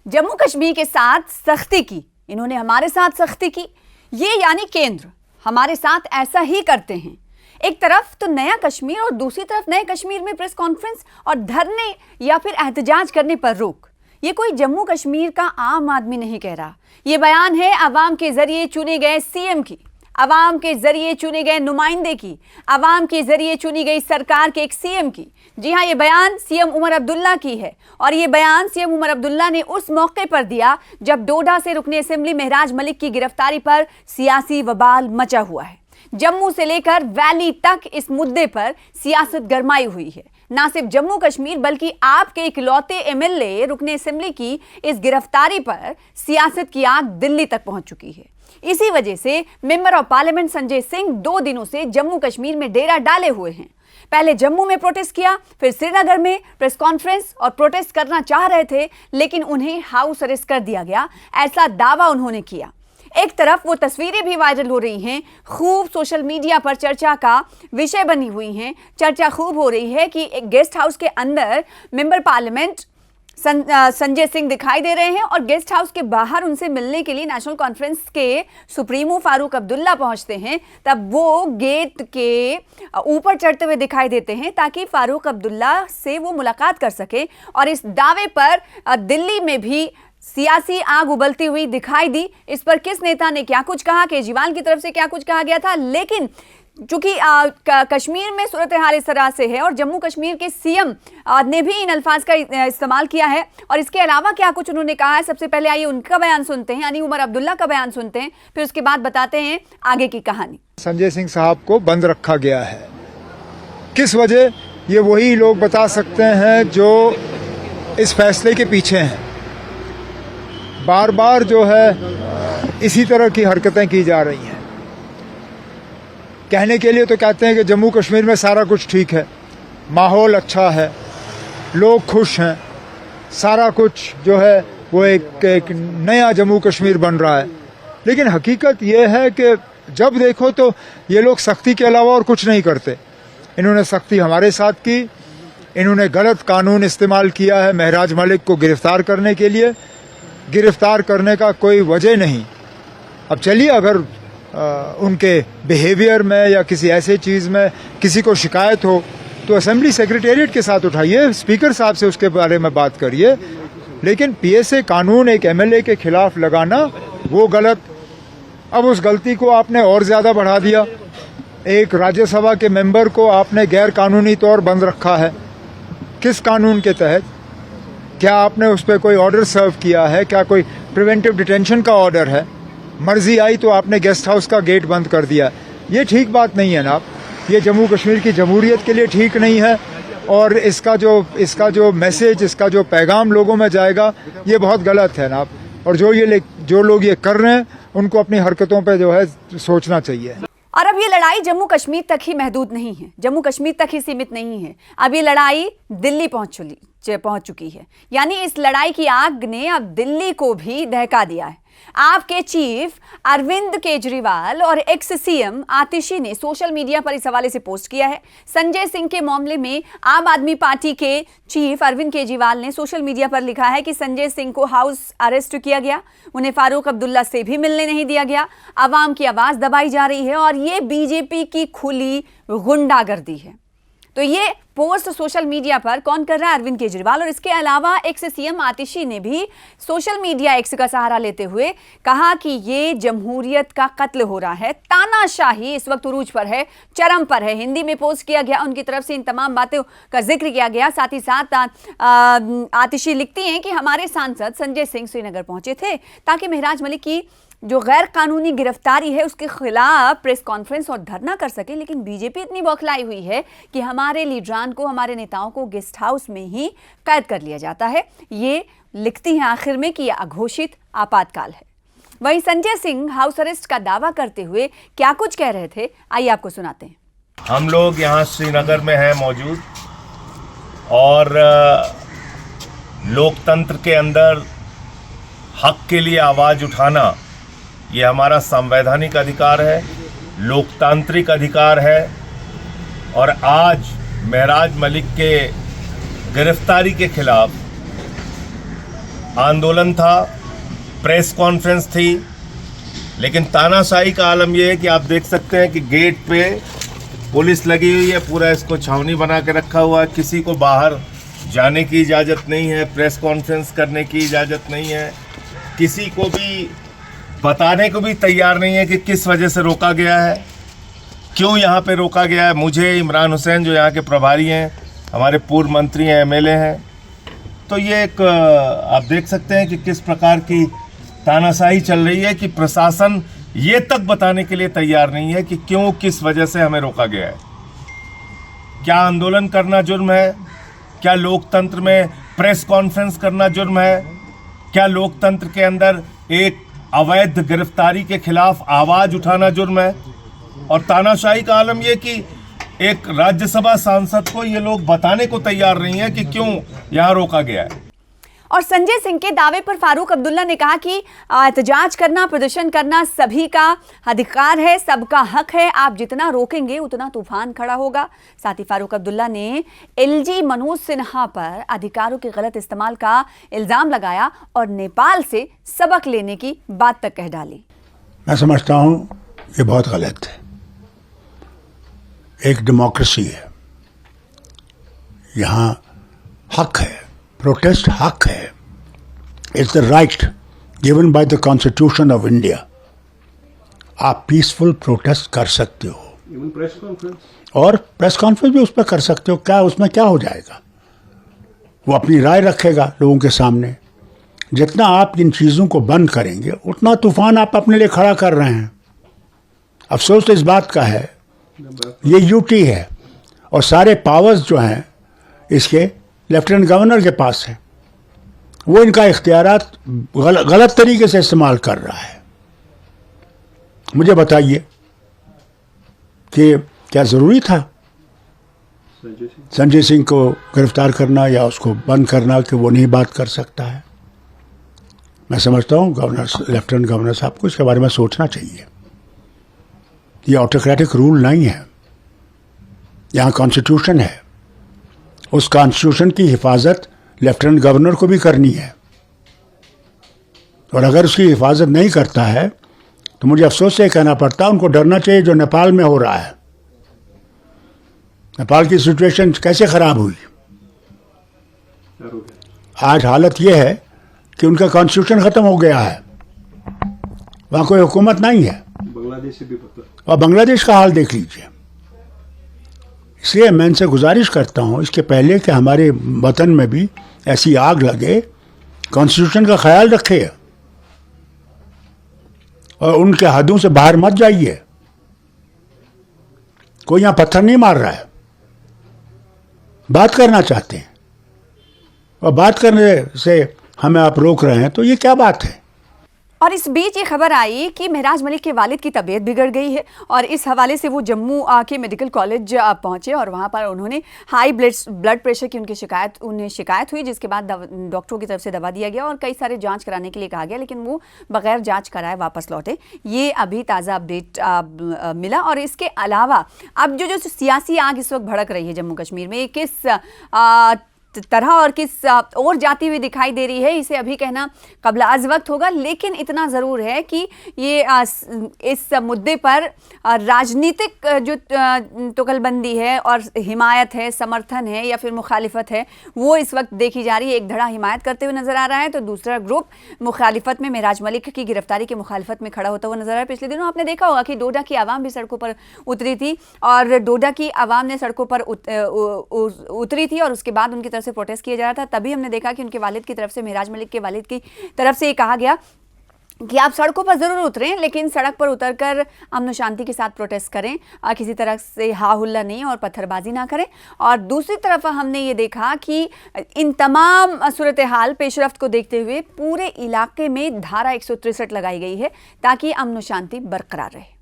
जम्मू कश्मीर के साथ सख्ती की, इन्होंने हमारे साथ सख्ती की। ये यानी केंद्र हमारे साथ ऐसा ही करते हैं। एक तरफ तो नया कश्मीर और दूसरी तरफ नए कश्मीर में प्रेस कॉन्फ्रेंस और धरने या फिर एहतजाज करने पर रोक। ये कोई जम्मू कश्मीर का आम आदमी नहीं कह रहा, ये बयान है अवाम के जरिए चुने गए सीएम की, अवाम के जरिए चुने गए नुमाइंदे की, अवाम के जरिए चुनी गई सरकार के एक सीएम की। जी हाँ, ये बयान सीएम उमर अब्दुल्ला की है और ये बयान सीएम उमर अब्दुल्ला ने उस मौके पर दिया जब डोडा से रुकने असेंबली महराज मलिक की गिरफ्तारी पर सियासी वबाल मचा हुआ है। जम्मू से लेकर वैली तक इस मुद्दे पर सियासत गरमाई हुई है। ना सिर्फ जम्मू कश्मीर बल्कि आपके इकलौते एमएलए रुकने असेंबली की इस गिरफ्तारी पर सियासत की आग दिल्ली तक पहुंच चुकी है। इसी वजह से member of parliament Sanjay Singh 2 दिनों से जम्मू कश्मीर में डेरा डाले हुए हैं। पहले जम्मू में प्रोटेस्ट किया, फिर श्रीनगर में प्रेस कॉन्फ्रेंस और प्रोटेस्ट करना चाह रहे थे, लेकिन उन्हें हाउस अरेस्ट कर दिया गया, ऐसा दावा उन्होंने किया। एक तरफ वो तस्वीरें भी वायरल हो रही हैं, खूब सोशल मीडिया पर चर्चा का विषय बनी हुई हैं। चर्चा खूब हो रही है कि एक गेस्ट हाउस के अंदर मेंबर पार्लियामेंट संजय सिंह दिखाई दे रहे हैं और गेस्ट हाउस के बाहर उनसे मिलने के लिए नेशनल कॉन्फ्रेंस के सुप्रीमो फारूक अब्दुल्ला पहुंचते हैं। तब वो गेट के ऊपर चढ़ते हुए दिखाई देते हैं ताकि फारूक अब्दुल्ला से वो मुलाकात कर सके। और इस दावे पर दिल्ली में भी सियासी आग उबलती हुई दिखाई दी। इस पर किस नेता ने क्या कुछ कहा, केजरीवाल की तरफ से क्या कुछ कहा गया था, लेकिन चूंकि कश्मीर में सूरत हाल इस तरह से है और जम्मू कश्मीर के सीएम ने भी इन अल्फाज का इस्तेमाल किया है और इसके अलावा क्या कुछ उन्होंने कहा है, सबसे पहले आइए उनका बयान सुनते हैं, यानी उमर अब्दुल्ला का बयान सुनते हैं, फिर उसके बाद बताते हैं आगे की कहानी। संजय सिंह साहब को बंद रखा गया है, किस वजह, ये वही लोग बता सकते हैं जो इस फैसले के पीछे हैं। बार बार जो है इसी तरह की हरकतें की जा रही हैं। कहने के लिए तो कहते हैं कि जम्मू कश्मीर में सारा कुछ ठीक है, माहौल अच्छा है, लोग खुश हैं, सारा कुछ जो है वो एक नया जम्मू कश्मीर बन रहा है। लेकिन हकीकत ये है कि जब देखो तो ये लोग सख्ती के अलावा और कुछ नहीं करते। इन्होंने सख्ती हमारे साथ की, इन्होंने गलत कानून इस्तेमाल किया है महराज मलिक को गिरफ्तार करने के लिए। गिरफ्तार करने का कोई वजह नहीं। अब चलिए, अगर उनके बिहेवियर में या किसी ऐसे चीज़ में किसी को शिकायत हो तो असेंबली सेक्रेटेरिएट के साथ उठाइए, स्पीकर साहब से उसके बारे में बात करिए। लेकिन पीएसए कानून एक एमएलए के खिलाफ लगाना वो गलत। अब उस गलती को आपने और ज़्यादा बढ़ा दिया। एक राज्यसभा के मेंबर को आपने गैर कानूनी तौर बंद रखा है। किस कानून के तहत? क्या आपने उस पर कोई ऑर्डर सर्व किया है? क्या कोई प्रिवेंटिव डिटेंशन का ऑर्डर है? मर्जी आई तो आपने गेस्ट हाउस का गेट बंद कर दिया। ये ठीक बात नहीं है ना। ये जम्मू कश्मीर की जमहूरियत के लिए ठीक नहीं है और इसका जो मैसेज, इसका जो पैगाम लोगों में जाएगा, ये बहुत गलत है ना। और जो लोग ये कर रहे हैं उनको अपनी हरकतों पे जो है सोचना चाहिए। और अब ये लड़ाई जम्मू कश्मीर तक ही महदूद नहीं है, जम्मू कश्मीर तक ही सीमित नहीं है। अब ये लड़ाई दिल्ली पहुंच चुकी है, यानी इस लड़ाई की आग ने अब दिल्ली को भी दहका दिया है। आपके चीफ अरविंद केजरीवाल और एक्स सीएम आतिशी ने सोशल मीडिया पर इस हवाले से पोस्ट किया है। संजय सिंह के मामले में आम आदमी पार्टी के चीफ अरविंद केजरीवाल ने सोशल मीडिया पर लिखा है कि संजय सिंह को हाउस अरेस्ट किया गया, उन्हें फारूक अब्दुल्ला से भी मिलने नहीं दिया गया, आवाम की आवाज दबाई जा रही है और ये बीजेपी की खुली गुंडागर्दी है। तो ये पोस्ट सोशल मीडिया पर कौन कर रहा है? अरविंद केजरीवाल। और इसके अलावा एक्स सीएम आतिशी ने भी सोशल मीडिया एक्स का सहारा लेते हुए कहा कि ये जमहूरियत का कत्ल हो रहा है, तानाशाही इस वक्त उरूज पर है, चरम पर है। हिंदी में पोस्ट किया गया, उनकी तरफ से इन तमाम बातों का जिक्र किया गया। साथ ही साथ आतिशी लिखती हैं कि हमारे सांसद संजय सिंह श्रीनगर पहुंचे थे ताकि महराज मलिक की जो गैर कानूनी गिरफ्तारी है उसके खिलाफ प्रेस कॉन्फ्रेंस और धरना कर सके, लेकिन बीजेपी इतनी बौखलाई हुई है कि हमारे लीडरान को, हमारे नेताओं को गेस्ट हाउस में ही कैद कर लिया जाता है। ये लिखती हैं आखिर में कि यह अघोषित आपातकाल है। वहीं संजय सिंह हाउस अरेस्ट का दावा करते हुए क्या कुछ कह रहे थे, आइए आपको सुनाते हैं। हम लोग यहाँ श्रीनगर में हैं मौजूद और लोकतंत्र के अंदर हक के लिए आवाज़ उठाना ये हमारा संवैधानिक अधिकार है, लोकतांत्रिक अधिकार है। और आज महराज मलिक के गिरफ्तारी के खिलाफ आंदोलन था, प्रेस कॉन्फ्रेंस थी, लेकिन तानाशाही का आलम यह है कि आप देख सकते हैं कि गेट पे पुलिस लगी हुई है, पूरा इसको छावनी बना के रखा हुआ है, किसी को बाहर जाने की इजाज़त नहीं है, प्रेस कॉन्फ्रेंस करने की इजाज़त नहीं है, किसी को भी बताने को भी तैयार नहीं है कि किस वजह से रोका गया है, क्यों यहाँ पे रोका गया है। मुझे, इमरान हुसैन जो यहाँ के प्रभारी हैं, हमारे पूर्व मंत्री हैं, एमएलए हैं, तो ये एक आप देख सकते हैं कि किस प्रकार की तानाशाही चल रही है कि प्रशासन ये तक बताने के लिए तैयार नहीं है कि क्यों, किस वजह से हमें रोका गया है। क्या आंदोलन करना जुर्म है? क्या लोकतंत्र में प्रेस कॉन्फ्रेंस करना जुर्म है? क्या लोकतंत्र के अंदर एक अवैध गिरफ्तारी के खिलाफ आवाज उठाना जुर्म है? और तानाशाही का आलम यह कि एक राज्यसभा सांसद को ये लोग बताने को तैयार नहीं है कि क्यों यहाँ रोका गया है। और संजय सिंह के दावे पर फारूक अब्दुल्ला ने कहा कि एहतजाज करना, प्रदर्शन करना सभी का अधिकार है, सबका हक है, आप जितना रोकेंगे उतना तूफान खड़ा होगा। साथ ही फारूक अब्दुल्ला ने एलजी मनोज सिन्हा पर अधिकारों के गलत इस्तेमाल का इल्जाम लगाया और नेपाल से सबक लेने की बात तक कह डाली। मैं समझता हूं ये बहुत गलत है। एक डेमोक्रेसी है, यहां हक है, प्रोटेस्ट हक है, it's the right given by the constitution of India. आप पीसफुल प्रोटेस्ट कर सकते हो, इवन प्रेस कॉन्फ्रेंस, और प्रेस कॉन्फ्रेंस भी उस पर कर सकते हो। क्या उसमें क्या हो जाएगा? वो अपनी राय रखेगा लोगों के सामने। जितना आप इन चीज़ों को बंद करेंगे उतना तूफान आप अपने लिए खड़ा कर रहे हैं। अफसोस इस बात का है, ये यूटी है और सारे पावर्स जो हैं इसके लेफ्टिनेंट गवर्नर के पास है। वो इनका इख्तियारात गलत तरीके से इस्तेमाल कर रहा है। मुझे बताइए कि क्या ज़रूरी था संजय सिंह को गिरफ्तार करना या उसको बंद करना कि वो नहीं बात कर सकता है? मैं समझता हूँ लेफ्टिनेंट गवर्नर साहब को इसके बारे में सोचना चाहिए। ये ऑटोक्रेटिक रूल नहीं है, यहाँ कॉन्स्टिट्यूशन है। उस कॉन्स्टिट्यूशन की हिफाजत लेफ्टिनेंट गवर्नर को भी करनी है, और अगर उसकी हिफाजत नहीं करता है तो मुझे अफसोस से कहना पड़ता है उनको डरना चाहिए जो नेपाल में हो रहा है। नेपाल की सिचुएशन कैसे खराब हुई? आज हालत यह है कि उनका कॉन्स्टिट्यूशन खत्म हो गया है, वहाँ कोई हुकूमत नहीं है। बांग्लादेश से भी पता, और बांग्लादेश का हाल देख लीजिए। इसलिए मैं इनसे गुजारिश करता हूँ इसके पहले कि हमारे वतन में भी ऐसी आग लगे, कॉन्स्टिट्यूशन का ख्याल रखिए और उनके हदों से बाहर मत जाइए। कोई यहाँ पत्थर नहीं मार रहा है, बात करना चाहते हैं, और बात करने से हमें आप रोक रहे हैं, तो ये क्या बात है? और इस बीच ये खबर आई कि महराज मलिक के वालिद की तबीयत बिगड़ गई है और इस हवाले से वो जम्मू के मेडिकल कॉलेज पहुंचे और वहां पर उन्होंने हाई ब्लड प्रेशर की उन्हें शिकायत हुई, जिसके बाद डॉक्टरों की तरफ से दवा दिया गया और कई सारे जांच कराने के लिए कहा गया, लेकिन वो बगैर जांच कराए वापस लौटे। ये अभी ताज़ा अपडेट मिला। और इसके अलावा अब जो सियासी आग इस वक्त भड़क रही है जम्मू कश्मीर में, किस तरह और किस और जाती हुई दिखाई दे रही है, इसे अभी कहना कबला अज़ वक्त होगा। लेकिन इतना ज़रूर है कि ये इस मुद्दे पर राजनीतिक जो तुकलबंदी है और हिमायत है, समर्थन है या फिर मुखालिफत है, वो इस वक्त देखी जा रही है। एक धड़ा हिमायत करते हुए नजर आ रहा है तो दूसरा ग्रुप मुखालिफत में, महराज मलिक की गिरफ्तारी की मुखालिफत में खड़ा होता हुआ नजर आ रहा है। पिछले दिनों आपने देखा होगा कि डोडा की आवाम भी सड़कों पर उतरी थी और डोडा की आवाम ने सड़कों पर उतरी थी और उसके बाद उनकी से प्रोटेस्ट किया जा रहा था। तभी हमने देखा कि उनके वालिद की तरफ से, महराज मलिक के वालिद की तरफ से ये कहा गया कि आप सड़कों पर जरूर उतरें, लेकिन सड़क पर उतरकर अमन शांति के साथ प्रोटेस्ट करें, किसी तरह से हा हुल्ला नहीं और पत्थरबाजी ना करें। और दूसरी तरफ हमने ये देखा कि इन तमाम सूरत हाल पेशरफ्त को देखते हुए पूरे इलाके में धारा 163 लगाई गई है ताकि अमन शांति बरकरार रहे।